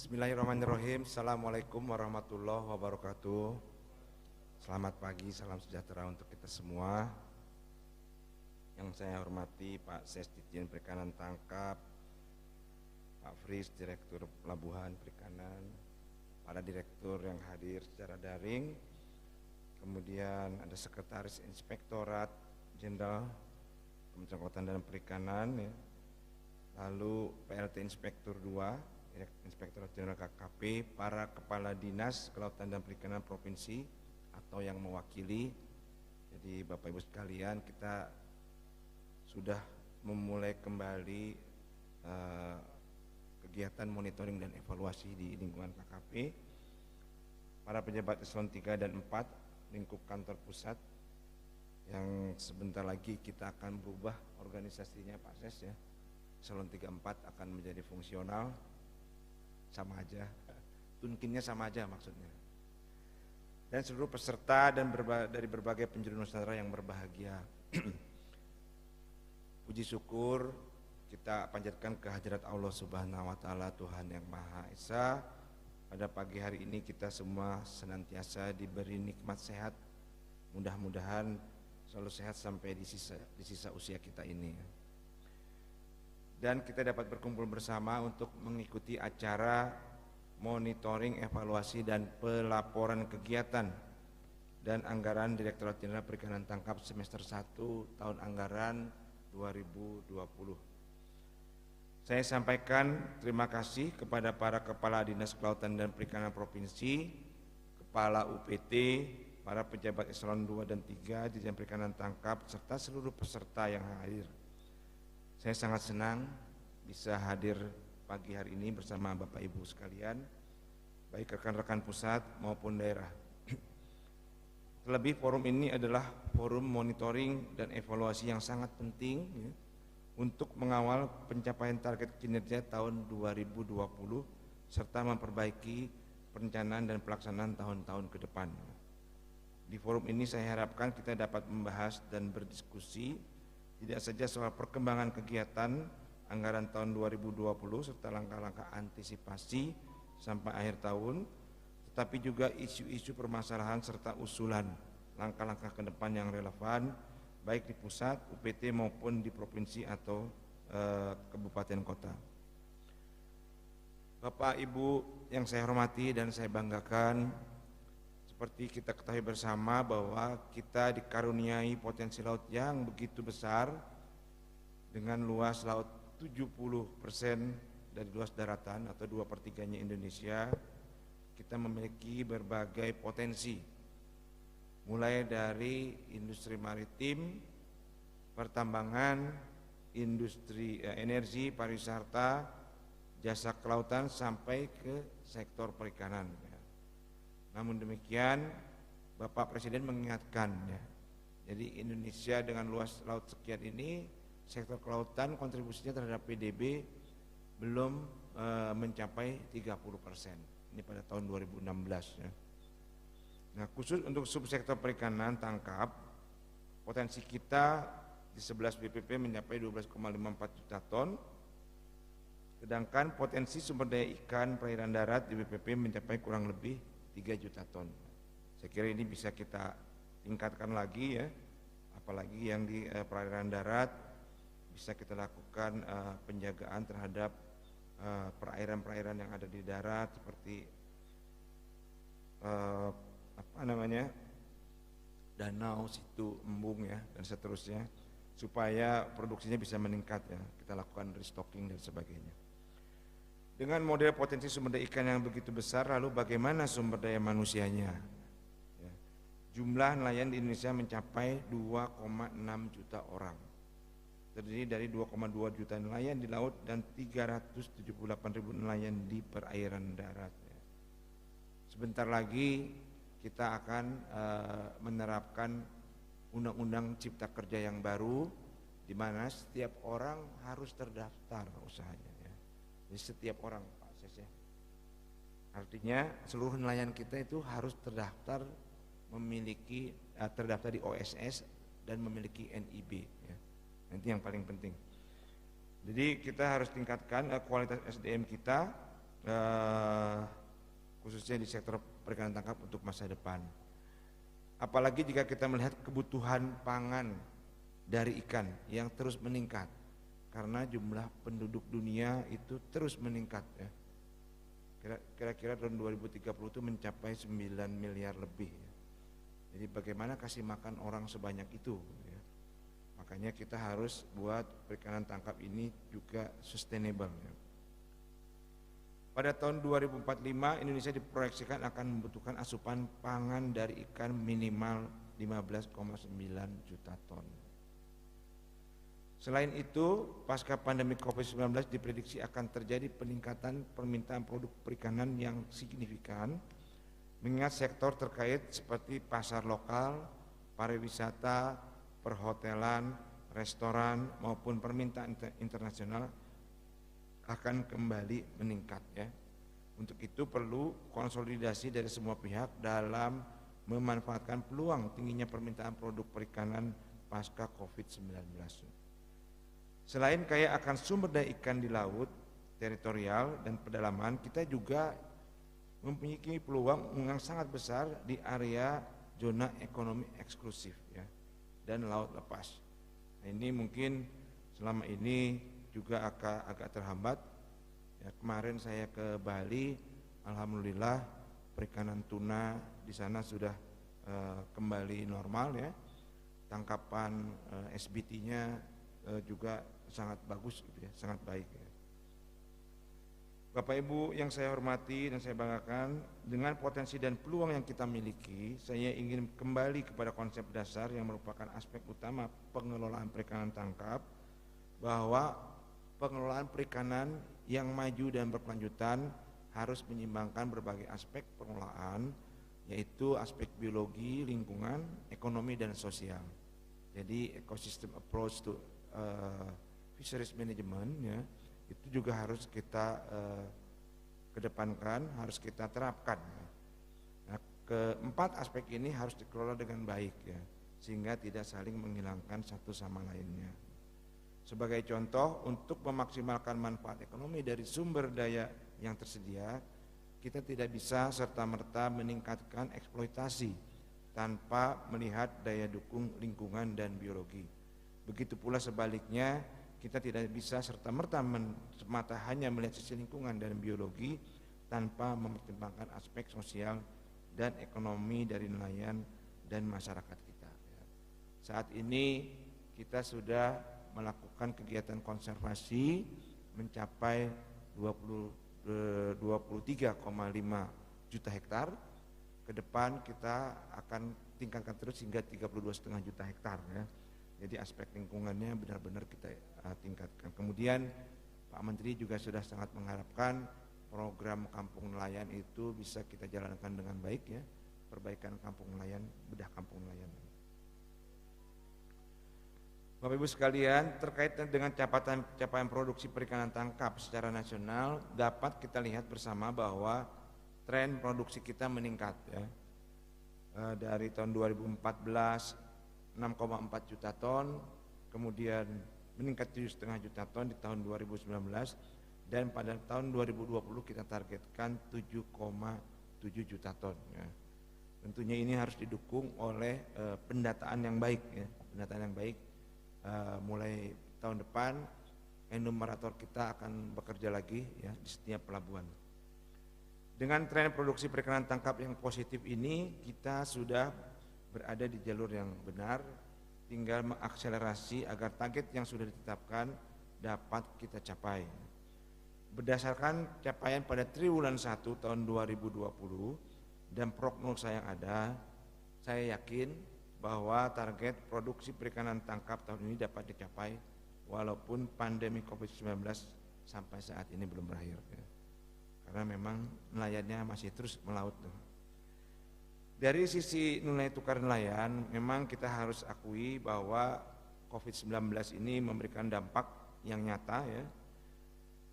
Bismillahirrahmanirrahim. Assalamualaikum warahmatullahi wabarakatuh. Selamat pagi, salam sejahtera untuk kita semua. Yang saya hormati Pak Ses Ditjen Perikanan Tangkap, Pak Fris Direktur Pelabuhan Perikanan, para direktur yang hadir secara daring, kemudian ada Sekretaris Inspektorat Jenderal Kementerian Kelautan dan Perikanan, ya. Lalu PLT Inspektur 2, Inspektorat Jenderal KKP, para Kepala Dinas Kelautan dan Perikanan Provinsi atau yang mewakili. Jadi Bapak Ibu sekalian, kita sudah memulai kembali kegiatan monitoring dan evaluasi di lingkungan KKP. Para pejabat eselon 3 dan 4 lingkup kantor pusat yang sebentar lagi kita akan berubah organisasinya Pak Ses, ya. Eselon 3 4 akan menjadi fungsional, sama aja, tunkinnya sama aja maksudnya. Dan seluruh peserta dan dari berbagai penjuru Nusantara yang berbahagia. Puji syukur kita panjatkan kehadirat Allah Subhanahu wa taala, Tuhan yang Maha Esa. Pada pagi hari ini kita semua senantiasa diberi nikmat sehat. Mudah-mudahan selalu sehat sampai di sisa usia kita ini. Dan kita dapat berkumpul bersama untuk mengikuti acara monitoring, evaluasi, dan pelaporan kegiatan dan anggaran Direktorat Jenderal Perikanan Tangkap semester 1 tahun anggaran 2020. Saya sampaikan terima kasih kepada para Kepala Dinas Kelautan dan Perikanan Provinsi, Kepala UPT, para pejabat eselon 2 dan 3 Dirjen Perikanan Tangkap, serta seluruh peserta yang hadir. Saya sangat senang bisa hadir pagi hari ini bersama Bapak Ibu sekalian, baik rekan-rekan pusat maupun daerah. Terlebih forum ini adalah forum monitoring dan evaluasi yang sangat penting, ya, untuk mengawal pencapaian target kinerja tahun 2020 serta memperbaiki perencanaan dan pelaksanaan tahun-tahun ke depan. Di forum ini saya harapkan kita dapat membahas dan berdiskusi tidak saja soal perkembangan kegiatan anggaran tahun 2020 serta langkah-langkah antisipasi sampai akhir tahun, tetapi juga isu-isu permasalahan serta usulan langkah-langkah ke depan yang relevan baik di pusat, UPT maupun di provinsi atau kabupaten kota. Bapak Ibu yang saya hormati dan saya banggakan, seperti kita ketahui bersama bahwa kita dikaruniai potensi laut yang begitu besar dengan luas laut 70% dari luas daratan atau 2/3-nya Indonesia. Kita memiliki berbagai potensi, mulai dari industri maritim, pertambangan, industri energi, pariwisata, jasa kelautan sampai ke sektor perikanan. Namun demikian, Bapak Presiden mengingatkan, ya, jadi Indonesia dengan luas laut sekian ini, sektor kelautan kontribusinya terhadap PDB belum mencapai 30%. Ini pada tahun 2016. Ya. Nah, khusus untuk subsektor perikanan tangkap, potensi kita di 11 BPP mencapai 12,54 juta ton, sedangkan potensi sumber daya ikan perairan darat di BPP mencapai kurang lebih 3 juta ton. Saya kira ini bisa kita tingkatkan lagi, ya, apalagi yang di perairan darat bisa kita lakukan penjagaan terhadap perairan-perairan yang ada di darat seperti danau, situ, embung, ya, dan seterusnya, supaya produksinya bisa meningkat, ya. Kita lakukan restocking dan sebagainya. Dengan model potensi sumber daya ikan yang begitu besar, lalu bagaimana sumber daya manusianya? Ya. Jumlah nelayan di Indonesia mencapai 2,6 juta orang, terdiri dari 2,2 juta nelayan di laut dan 378.000 nelayan di perairan darat. Ya. Sebentar lagi kita akan menerapkan Undang-Undang Cipta Kerja yang baru, di mana setiap orang harus terdaftar usahanya. Jadi setiap orang, Pak Ses, ya. Artinya seluruh nelayan kita itu harus terdaftar, terdaftar di OSS dan memiliki NIB, ya. Nanti yang paling penting. Jadi kita harus tingkatkan kualitas SDM kita, khususnya di sektor perikanan tangkap untuk masa depan. Apalagi jika kita melihat kebutuhan pangan dari ikan yang terus meningkat karena jumlah penduduk dunia itu terus meningkat ya. Kira-kira tahun 2030 itu mencapai 9 miliar lebih ya. Jadi bagaimana kasih makan orang sebanyak itu ya. Makanya kita harus buat perikanan tangkap ini juga sustainable ya. Pada tahun 2045 Indonesia diproyeksikan akan membutuhkan asupan pangan dari ikan minimal 15,9 juta ton. Selain itu, pasca pandemi COVID-19 diprediksi akan terjadi peningkatan permintaan produk perikanan yang signifikan, mengingat sektor terkait seperti pasar lokal, pariwisata, perhotelan, restoran maupun permintaan internasional akan kembali meningkat ya. Untuk itu perlu konsolidasi dari semua pihak dalam memanfaatkan peluang tingginya permintaan produk perikanan pasca COVID-19. Selain kaya akan sumber daya ikan di laut, teritorial dan pedalaman, kita juga memiliki peluang yang sangat besar di area zona ekonomi eksklusif ya, dan laut lepas. Nah, ini mungkin selama ini juga agak terhambat. Ya, kemarin saya ke Bali, alhamdulillah perikanan tuna di sana sudah kembali normal ya. Tangkapan SBT-nya juga sangat bagus gitu ya, sangat baik ya. Bapak Ibu yang saya hormati dan saya banggakan, dengan potensi dan peluang yang kita miliki, saya ingin kembali kepada konsep dasar yang merupakan aspek utama pengelolaan perikanan tangkap, bahwa pengelolaan perikanan yang maju dan berkelanjutan harus menyeimbangkan berbagai aspek pengelolaan, yaitu aspek biologi, lingkungan, ekonomi, dan sosial. Jadi ecosystem approach to fisheries management ya, itu juga harus kita kedepankan, harus kita terapkan. Nah, keempat aspek ini harus dikelola dengan baik ya, sehingga tidak saling menghilangkan satu sama lainnya. Sebagai contoh, untuk memaksimalkan manfaat ekonomi dari sumber daya yang tersedia, kita tidak bisa serta-merta meningkatkan eksploitasi tanpa melihat daya dukung lingkungan dan biologi. Begitu pula sebaliknya, kita tidak bisa serta-merta semata hanya melihat sisi lingkungan dan biologi tanpa mempertimbangkan aspek sosial dan ekonomi dari nelayan dan masyarakat kita. Saat ini kita sudah melakukan kegiatan konservasi mencapai 23,5 juta hektar. Ke depan kita akan tingkatkan terus hingga 32,5 juta hektar ya. Jadi aspek lingkungannya benar-benar kita tingkatkan. Kemudian Pak Menteri juga sudah sangat mengharapkan program kampung nelayan itu bisa kita jalankan dengan baik ya. Perbaikan kampung nelayan, bedah kampung nelayan. Bapak Ibu sekalian, terkait dengan capaian produksi perikanan tangkap secara nasional, dapat kita lihat bersama bahwa tren produksi kita meningkat ya. Dari tahun 2014 6,4 juta ton, kemudian meningkat 7,5 juta ton di tahun 2019, dan pada tahun 2020 kita targetkan 7,7 juta ton ya. Tentunya ini harus didukung oleh pendataan yang baik ya, pendataan yang baik. Mulai tahun depan enumerator kita akan bekerja lagi ya di setiap pelabuhan. Dengan tren produksi perikanan tangkap yang positif ini, kita sudah berada di jalur yang benar, tinggal mengakselerasi agar target yang sudah ditetapkan dapat kita capai. Berdasarkan capaian pada triwulan 1 tahun 2020 dan prognosa yang ada, saya yakin bahwa target produksi perikanan tangkap tahun ini dapat dicapai walaupun pandemi COVID-19 sampai saat ini belum berakhir ya. Karena memang nelayannya masih terus melaut tuh. Dari sisi nilai tukar nelayan, memang kita harus akui bahwa COVID-19 ini memberikan dampak yang nyata ya.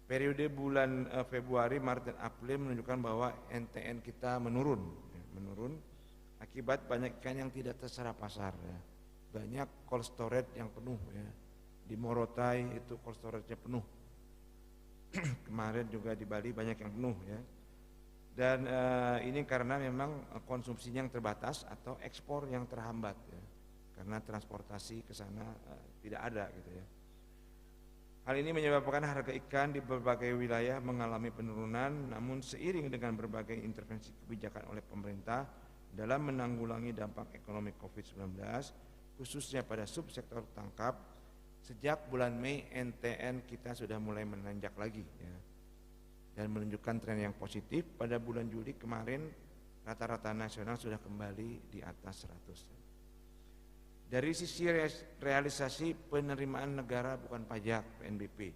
Periode bulan Februari, Maret, dan April menunjukkan bahwa NTN kita menurun akibat banyak ikan yang tidak terserap pasar ya. Banyak cold storage yang penuh ya. Di Morotai itu cold storage-nya penuh. Kemarin juga di Bali banyak yang penuh ya. Dan ini karena memang konsumsinya yang terbatas atau ekspor yang terhambat ya. Karena transportasi ke sana tidak ada gitu ya. Hal ini menyebabkan harga ikan di berbagai wilayah mengalami penurunan, namun seiring dengan berbagai intervensi kebijakan oleh pemerintah dalam menanggulangi dampak ekonomi COVID-19, khususnya pada subsektor tangkap, sejak bulan Mei NTN kita sudah mulai menanjak lagi ya, dan menunjukkan tren yang positif. Pada bulan Juli kemarin rata-rata nasional sudah kembali di atas 100. Dari sisi realisasi penerimaan negara bukan pajak PNBP.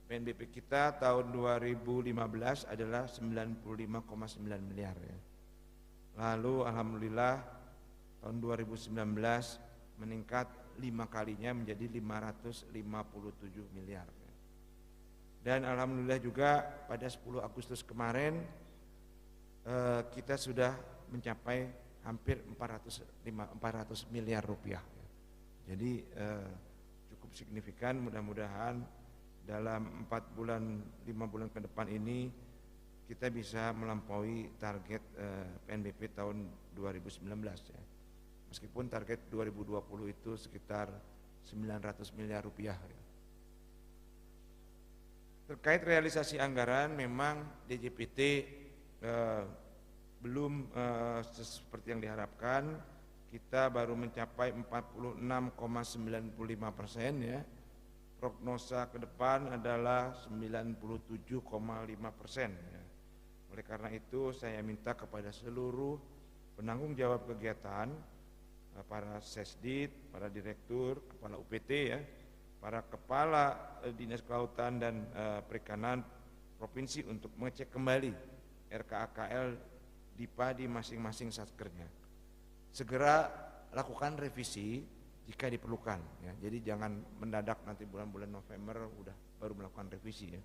PNBP kita tahun 2015 adalah 95,9 miliar ya. Lalu alhamdulillah tahun 2019 meningkat 5 kalinya menjadi 557 miliar. Ya. Dan alhamdulillah juga pada 10 Agustus kemarin kita sudah mencapai hampir 400 miliar rupiah. Jadi cukup signifikan, mudah-mudahan dalam 4 bulan 5 bulan ke depan ini kita bisa melampaui target PNBP tahun 2019 ya. Meskipun target 2020 itu sekitar 900 miliar rupiah ya. Terkait realisasi anggaran, memang DJPT belum seperti yang diharapkan. Kita baru mencapai 46,95% ya. Prognosa ke depan adalah 97,5% ya. Oleh karena itu saya minta kepada seluruh penanggung jawab kegiatan, para Sesdit, para direktur, kepala UPT ya, para kepala dinas kelautan dan perikanan provinsi untuk mengecek kembali RKAKL DIPA di masing-masing satkernya. Segera lakukan revisi jika diperlukan ya. Jadi jangan mendadak nanti bulan-bulan November baru melakukan revisi ya.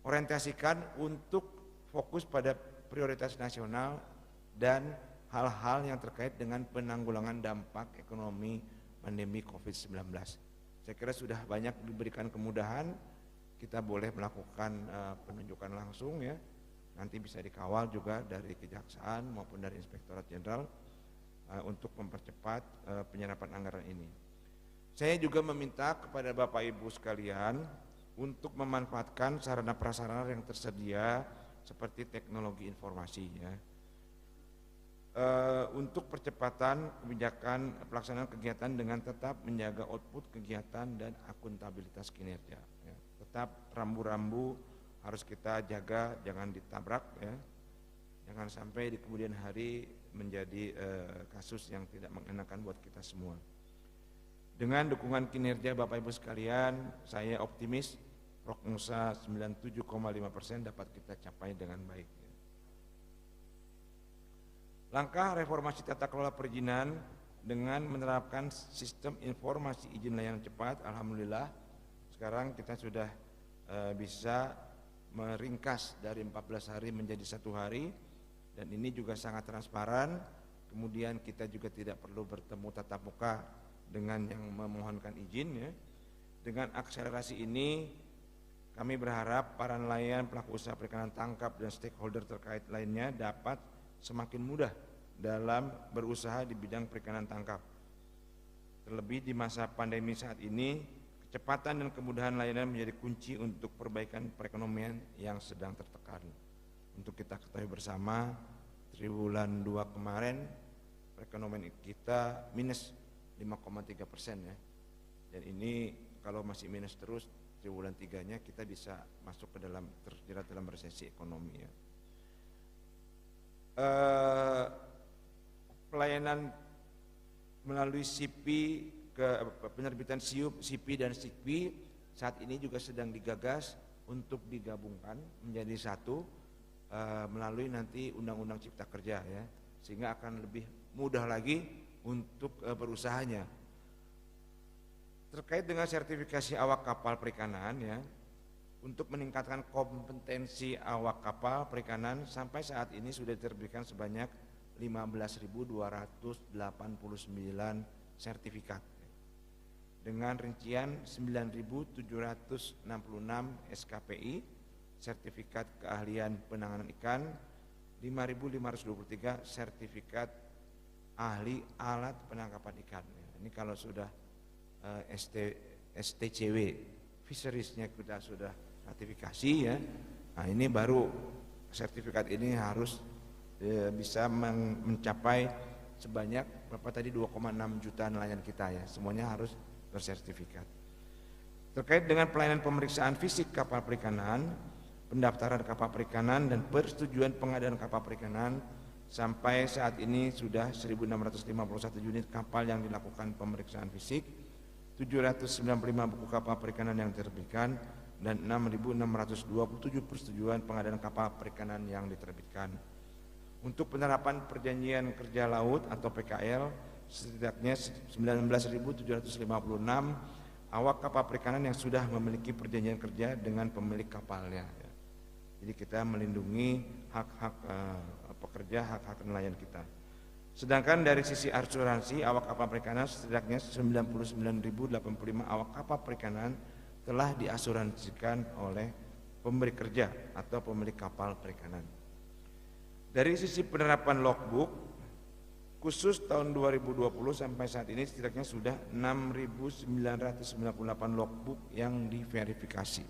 Orientasikan untuk fokus pada prioritas nasional dan hal-hal yang terkait dengan penanggulangan dampak ekonomi pandemi COVID-19. Saya kira sudah banyak diberikan kemudahan, kita boleh melakukan penunjukan langsung ya. Nanti bisa dikawal juga dari Kejaksaan maupun dari Inspektorat Jenderal untuk mempercepat penyerapan anggaran ini. Saya juga meminta kepada Bapak Ibu sekalian untuk memanfaatkan sarana prasarana yang tersedia seperti teknologi informasi ya. Untuk percepatan kebijakan pelaksanaan kegiatan dengan tetap menjaga output kegiatan dan akuntabilitas kinerja ya. Tetap rambu-rambu harus kita jaga, jangan ditabrak ya. Jangan sampai di kemudian hari menjadi kasus yang tidak mengenakan buat kita semua. Dengan dukungan kinerja Bapak Ibu sekalian, saya optimis prognosa 97,5% dapat kita capai dengan baik. Langkah reformasi tata kelola perizinan dengan menerapkan sistem informasi izin layanan cepat, alhamdulillah sekarang kita sudah bisa meringkas dari 14 hari menjadi 1 hari, dan ini juga sangat transparan. Kemudian kita juga tidak perlu bertemu tatap muka dengan yang memohonkan izin ya. Dengan akselerasi ini kami berharap para nelayan, pelaku usaha perikanan tangkap dan stakeholder terkait lainnya dapat semakin mudah dalam berusaha di bidang perikanan tangkap. Terlebih di masa pandemi saat ini, kecepatan dan kemudahan layanan menjadi kunci untuk perbaikan perekonomian yang sedang tertekan. Untuk kita ketahui bersama, triwulan 2 kemarin perekonomian kita minus 5,3% ya. Dan ini kalau masih minus terus, triwulan 3-nya kita bisa masuk ke dalam terjerat dalam resesi ekonomi ya. Pelayanan melalui CP ke penerbitan SIUP, CP dan SIKPI saat ini juga sedang digagas untuk digabungkan menjadi satu melalui nanti Undang-Undang Cipta Kerja ya, sehingga akan lebih mudah lagi untuk berusahanya. Terkait dengan sertifikasi awak kapal perikanan ya, untuk meningkatkan kompetensi awak kapal perikanan sampai saat ini sudah diterbitkan sebanyak 15.289 sertifikat. dengan rincian 9.766 SKPI, sertifikat keahlian penanganan ikan, 5.523 sertifikat ahli alat penangkapan ikan. Ini kalau sudah STCW, Fisheries-nya kita sudah ratifikasi ya. Nah ini baru sertifikat ini harus bisa mencapai sebanyak berapa tadi 2,6 juta nelayan kita ya. Semuanya harus bersertifikat. Terkait dengan pelayanan pemeriksaan fisik kapal perikanan, pendaftaran kapal perikanan dan persetujuan pengadaan kapal perikanan, sampai saat ini sudah 1.651 unit kapal yang dilakukan pemeriksaan fisik, 795 buku kapal perikanan yang diterbitkan, dan 6.627 persetujuan pengadaan kapal perikanan yang diterbitkan. Untuk penerapan perjanjian kerja laut atau PKL, setidaknya 19.756 awak kapal perikanan yang sudah memiliki perjanjian kerja dengan pemilik kapalnya. Jadi kita melindungi hak-hak pekerja, hak-hak nelayan kita. Sedangkan dari sisi asuransi awak kapal perikanan setidaknya 99.085 awak kapal perikanan telah diasuransikan oleh pemberi kerja atau pemilik kapal perikanan. Dari sisi penerapan logbook, khusus tahun 2020 sampai saat ini setidaknya sudah 6.998 logbook yang diverifikasi.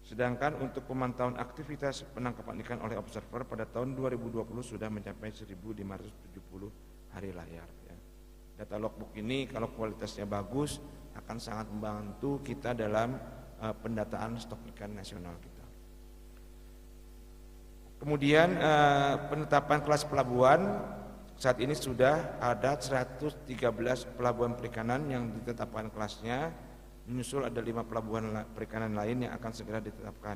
Sedangkan untuk pemantauan aktivitas penangkapan ikan oleh observer pada tahun 2020 sudah mencapai 1.570 hari layar. Data logbook ini kalau kualitasnya bagus akan sangat membantu kita dalam pendataan stok ikan nasional kita. Kemudian penetapan kelas pelabuhan, saat ini sudah ada 113 pelabuhan perikanan yang ditetapkan kelasnya, menyusul ada 5 pelabuhan perikanan lain yang akan segera ditetapkan.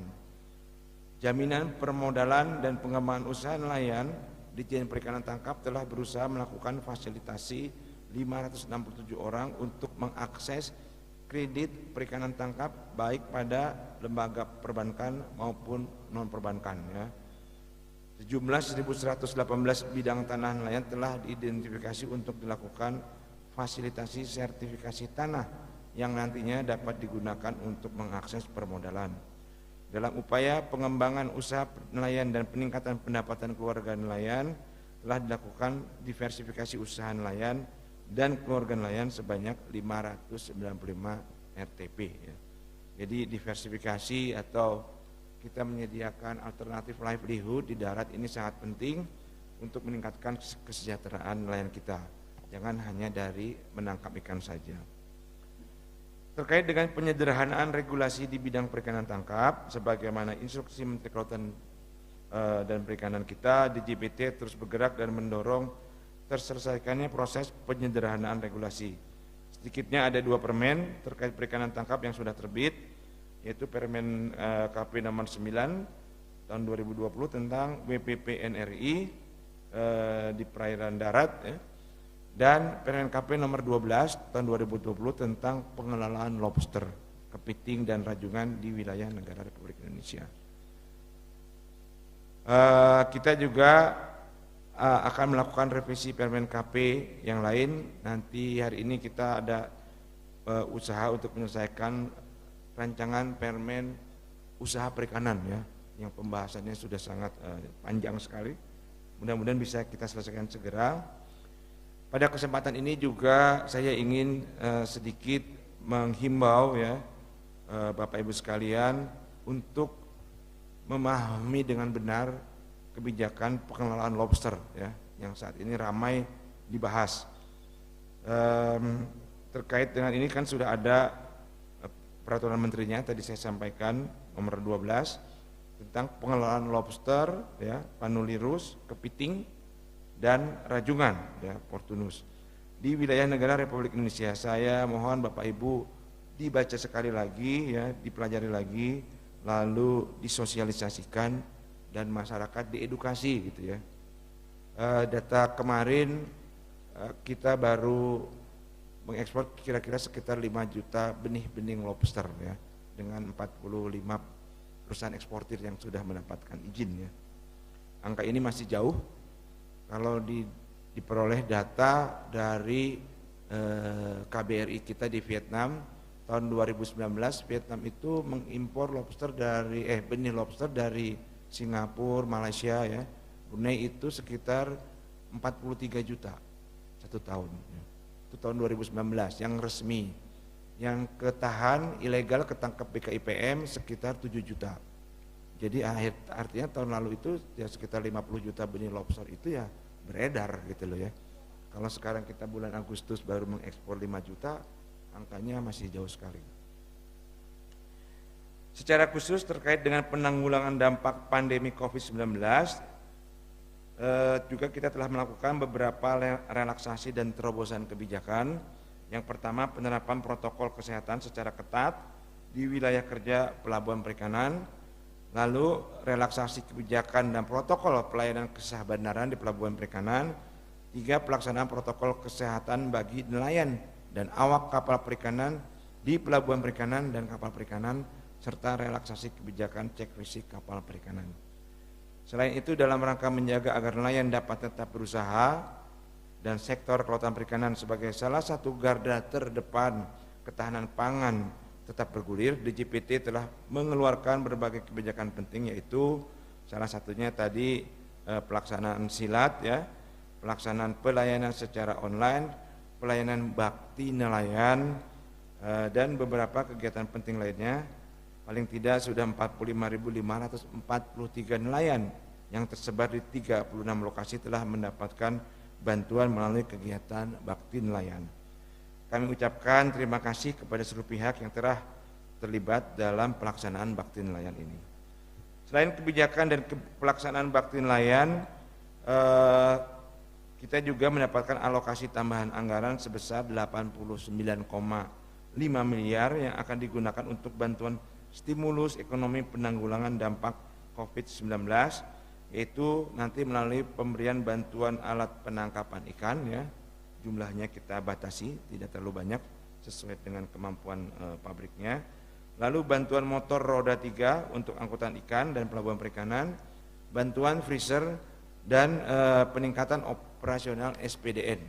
Jaminan permodalan dan pengembangan usaha nelayan Ditjen Perikanan Tangkap telah berusaha melakukan fasilitasi 567 orang untuk mengakses kredit perikanan tangkap baik pada lembaga perbankan maupun non perbankan ya. Sejumlah 1.118 bidang tanah nelayan telah diidentifikasi untuk dilakukan fasilitasi sertifikasi tanah yang nantinya dapat digunakan untuk mengakses permodalan. Dalam upaya pengembangan usaha nelayan dan peningkatan pendapatan keluarga nelayan, telah dilakukan diversifikasi usaha nelayan dan keluarga nelayan sebanyak 595 RTP ya. Jadi diversifikasi atau kita menyediakan alternatif livelihood di darat ini sangat penting untuk meningkatkan kesejahteraan nelayan kita. Jangan hanya dari menangkap ikan saja. Terkait dengan penyederhanaan regulasi di bidang perikanan tangkap, sebagaimana instruksi Menteri Kelautan dan Perikanan kita, DJPT terus bergerak dan mendorong terselesaikannya proses penyederhanaan regulasi. Sedikitnya ada 2 permen terkait perikanan tangkap yang sudah terbit, yaitu Permen KP nomor 9 tahun 2020 tentang WPP NRI di perairan darat ya, dan Permen KP nomor 12 tahun 2020 tentang pengelolaan lobster, kepiting dan rajungan di wilayah negara Republik Indonesia. Kita juga akan melakukan revisi Permen KP yang lain. Nanti hari ini kita ada usaha untuk menyelesaikan rancangan permen usaha perikanan ya, yang pembahasannya sudah sangat panjang sekali. Mudah-mudahan bisa kita selesaikan segera. Pada kesempatan ini juga saya ingin sedikit menghimbau ya Bapak Ibu sekalian untuk memahami dengan benar kebijakan pengelolaan lobster ya, yang saat ini ramai dibahas. Terkait dengan ini kan sudah ada peraturan menterinya tadi saya sampaikan nomor 12 tentang pengelolaan lobster ya, panulirus, kepiting dan rajungan ya, portunus di wilayah negara Republik Indonesia. Saya mohon Bapak Ibu dibaca sekali lagi ya, dipelajari lagi, lalu disosialisasikan dan masyarakat diedukasi gitu ya. Data kemarin kita baru mengekspor kira-kira sekitar 5 juta benih-benih lobster ya, dengan 45 perusahaan eksportir yang sudah mendapatkan izin ya. Angka ini masih jauh kalau diperoleh data dari KBRI kita di Vietnam. Tahun 2019 Vietnam itu mengimpor benih lobster dari Singapura, Malaysia ya. Brunei itu sekitar 43 juta satu tahun. Itu tahun 2019 yang resmi. Yang ketahan ilegal ketangkap BKIPM sekitar 7 juta. Jadi artinya tahun lalu itu ya sekitar 50 juta benih lobster itu ya beredar gitu loh ya. Kalau sekarang kita bulan Agustus baru mengekspor 5 juta, angkanya masih jauh sekali. Secara khusus terkait dengan penanggulangan dampak pandemi COVID-19, juga kita telah melakukan beberapa relaksasi dan terobosan kebijakan. Yang pertama, penerapan protokol kesehatan secara ketat di wilayah kerja pelabuhan perikanan. Lalu relaksasi kebijakan dan protokol pelayanan kesah bandaran di pelabuhan perikanan. 3, pelaksanaan protokol kesehatan bagi nelayan dan awak kapal perikanan di pelabuhan perikanan dan kapal perikanan, serta relaksasi kebijakan cek fisik kapal perikanan. Selain itu, dalam rangka menjaga agar nelayan dapat tetap berusaha dan sektor kelautan perikanan sebagai salah satu garda terdepan ketahanan pangan tetap bergulir, DJPT telah mengeluarkan berbagai kebijakan penting, yaitu salah satunya tadi pelaksanaan silat ya, pelaksanaan pelayanan secara online, pelayanan bakti nelayan, dan beberapa kegiatan penting lainnya. Paling tidak sudah 45.543 nelayan yang tersebar di 36 lokasi telah mendapatkan bantuan melalui kegiatan bakti nelayan. Kami ucapkan terima kasih kepada seluruh pihak yang telah terlibat dalam pelaksanaan bakti nelayan ini. Selain kebijakan dan pelaksanaan bakti nelayan, kita juga mendapatkan alokasi tambahan anggaran sebesar 89,5 miliar yang akan digunakan untuk bantuan stimulus ekonomi penanggulangan dampak COVID-19, yaitu nanti melalui pemberian bantuan alat penangkapan ikan ya, jumlahnya kita batasi, tidak terlalu banyak sesuai dengan kemampuan pabriknya. Lalu bantuan motor roda 3 untuk angkutan ikan dan pelabuhan perikanan, bantuan freezer dan peningkatan operasional SPDN.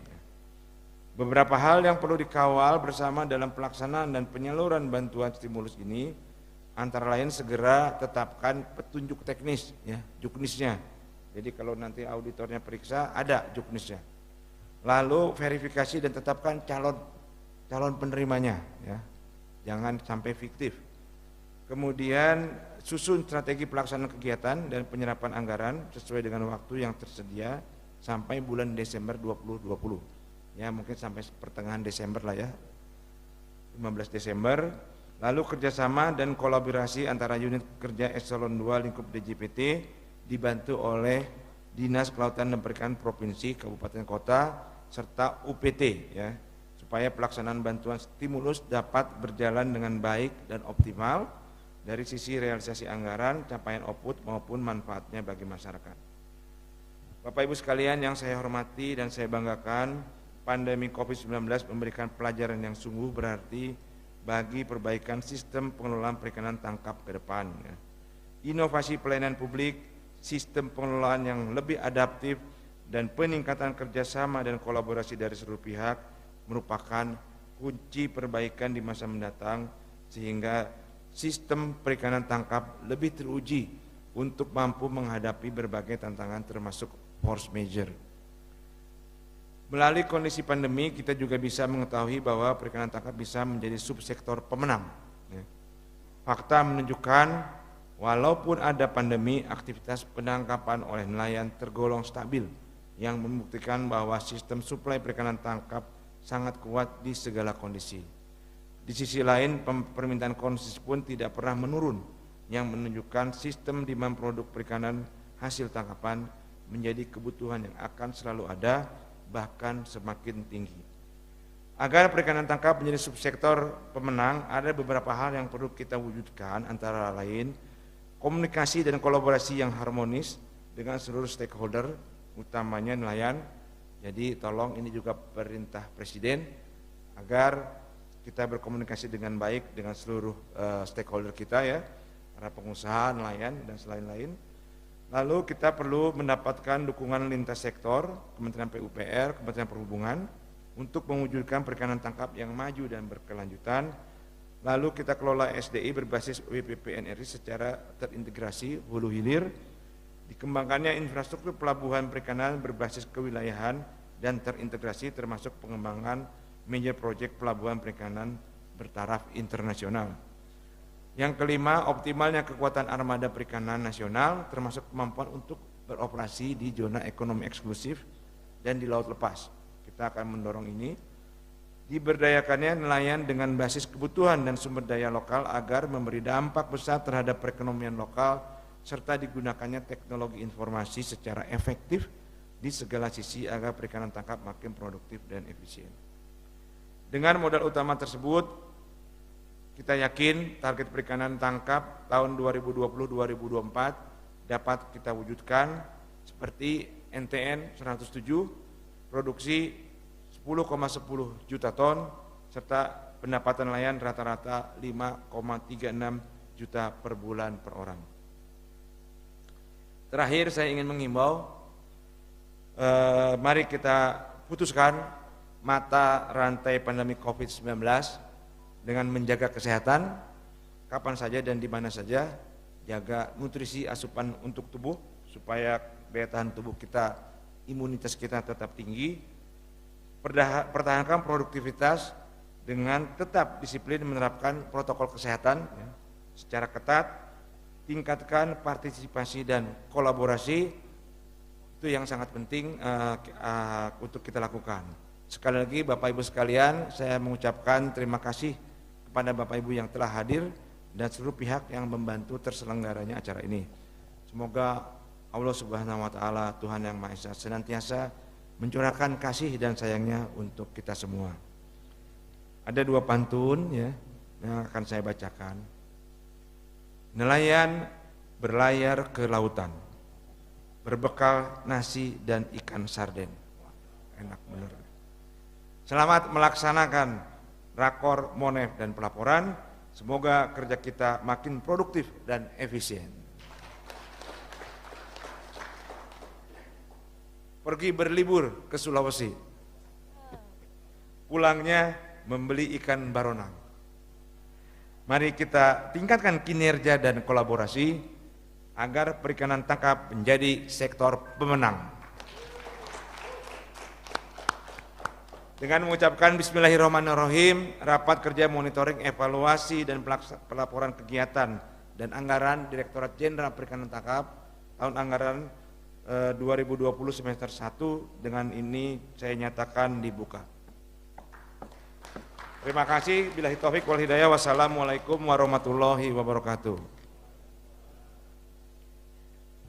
Beberapa hal yang perlu dikawal bersama dalam pelaksanaan dan penyaluran bantuan stimulus ini, antara lain segera tetapkan petunjuk teknis ya, juknisnya. Jadi kalau nanti auditornya periksa ada juknisnya. Lalu verifikasi dan tetapkan calon penerimanya ya. Jangan sampai fiktif. Kemudian susun strategi pelaksanaan kegiatan dan penyerapan anggaran sesuai dengan waktu yang tersedia sampai bulan Desember 2020. Ya, mungkin sampai pertengahan Desember lah ya. 15 Desember. Lalu kerjasama dan kolaborasi antara unit kerja Eselon 2 lingkup DJPT dibantu oleh Dinas Kelautan dan Perikanan Provinsi, Kabupaten Kota, serta UPT ya, supaya pelaksanaan bantuan stimulus dapat berjalan dengan baik dan optimal dari sisi realisasi anggaran, capaian output maupun manfaatnya bagi masyarakat. Bapak Ibu sekalian yang saya hormati dan saya banggakan, pandemi COVID-19 memberikan pelajaran yang sungguh berarti bagi perbaikan sistem pengelolaan perikanan tangkap ke depan. Ya. Inovasi pelayanan publik, sistem pengelolaan yang lebih adaptif, dan peningkatan kerjasama dan kolaborasi dari seluruh pihak merupakan kunci perbaikan di masa mendatang, sehingga sistem perikanan tangkap lebih teruji untuk mampu menghadapi berbagai tantangan termasuk force majeure. Melalui kondisi pandemi, kita juga bisa mengetahui bahwa perikanan tangkap bisa menjadi subsektor pemenang. Fakta menunjukkan, walaupun ada pandemi, aktivitas penangkapan oleh nelayan tergolong stabil, yang membuktikan bahwa sistem suplai perikanan tangkap sangat kuat di segala kondisi. Di sisi lain, permintaan konsumsi pun tidak pernah menurun, yang menunjukkan sistem demand produk perikanan hasil tangkapan menjadi kebutuhan yang akan selalu ada, bahkan semakin tinggi. Agar perikanan tangkap menjadi subsektor pemenang, ada beberapa hal yang perlu kita wujudkan, antara lain komunikasi dan kolaborasi yang harmonis dengan seluruh stakeholder, utamanya nelayan. Jadi tolong ini juga perintah Presiden agar kita berkomunikasi dengan baik dengan seluruh stakeholder kita ya, para pengusaha, nelayan dan lain-lain. Lalu kita perlu mendapatkan dukungan lintas sektor, Kementerian PUPR, Kementerian Perhubungan, untuk mewujudkan perikanan tangkap yang maju dan berkelanjutan. Lalu kita kelola SDI berbasis WPPNRI secara terintegrasi hulu hilir, dikembangkannya infrastruktur pelabuhan perikanan berbasis kewilayahan dan terintegrasi termasuk pengembangan major project pelabuhan perikanan bertaraf internasional. Yang kelima, optimalnya kekuatan armada perikanan nasional termasuk kemampuan untuk beroperasi di zona ekonomi eksklusif dan di laut lepas. Kita akan mendorong ini. Diberdayakannya nelayan dengan basis kebutuhan dan sumber daya lokal agar memberi dampak besar terhadap perekonomian lokal serta digunakannya teknologi informasi secara efektif di segala sisi agar perikanan tangkap makin produktif dan efisien. Dengan modal utama tersebut, kita yakin target perikanan tangkap tahun 2020-2024 dapat kita wujudkan seperti NTN 107, produksi 10,10 juta ton, serta pendapatan nelayan rata-rata 5,36 juta per bulan per orang. Terakhir saya ingin menghimbau, mari kita putuskan mata rantai pandemi COVID-19 dengan menjaga kesehatan, kapan saja dan di mana saja, jaga nutrisi asupan untuk tubuh, supaya daya tahan tubuh kita, imunitas kita tetap tinggi, pertahankan produktivitas dengan tetap disiplin menerapkan protokol kesehatan secara ketat, tingkatkan partisipasi dan kolaborasi, itu yang sangat penting untuk kita lakukan. Sekali lagi Bapak Ibu sekalian, saya mengucapkan terima kasih kepada Bapak Ibu yang telah hadir dan seluruh pihak yang membantu terselenggaranya acara ini. Semoga Allah Subhanahu wa taala, Tuhan yang Maha Esa, senantiasa mencurahkan kasih dan sayangnya untuk kita semua. Ada dua pantun ya yang akan saya bacakan. Nelayan berlayar ke lautan, berbekal nasi dan ikan sarden. Enak bener. Selamat melaksanakan rakor, monef dan pelaporan. Semoga kerja kita makin produktif dan efisien. Pergi berlibur ke Sulawesi, pulangnya membeli ikan baronang. Mari kita tingkatkan kinerja dan kolaborasi agar perikanan tangkap menjadi sektor pemenang. Dengan mengucapkan Bismillahirrahmanirrahim, rapat kerja monitoring, evaluasi dan pelaporan kegiatan dan anggaran Direktorat Jenderal Perikanan Tangkap tahun anggaran 2020 semester 1 dengan ini saya nyatakan dibuka. Terima kasih. Billahi taufik wal hidayah. Wassalamualaikum warahmatullahi wabarakatuh.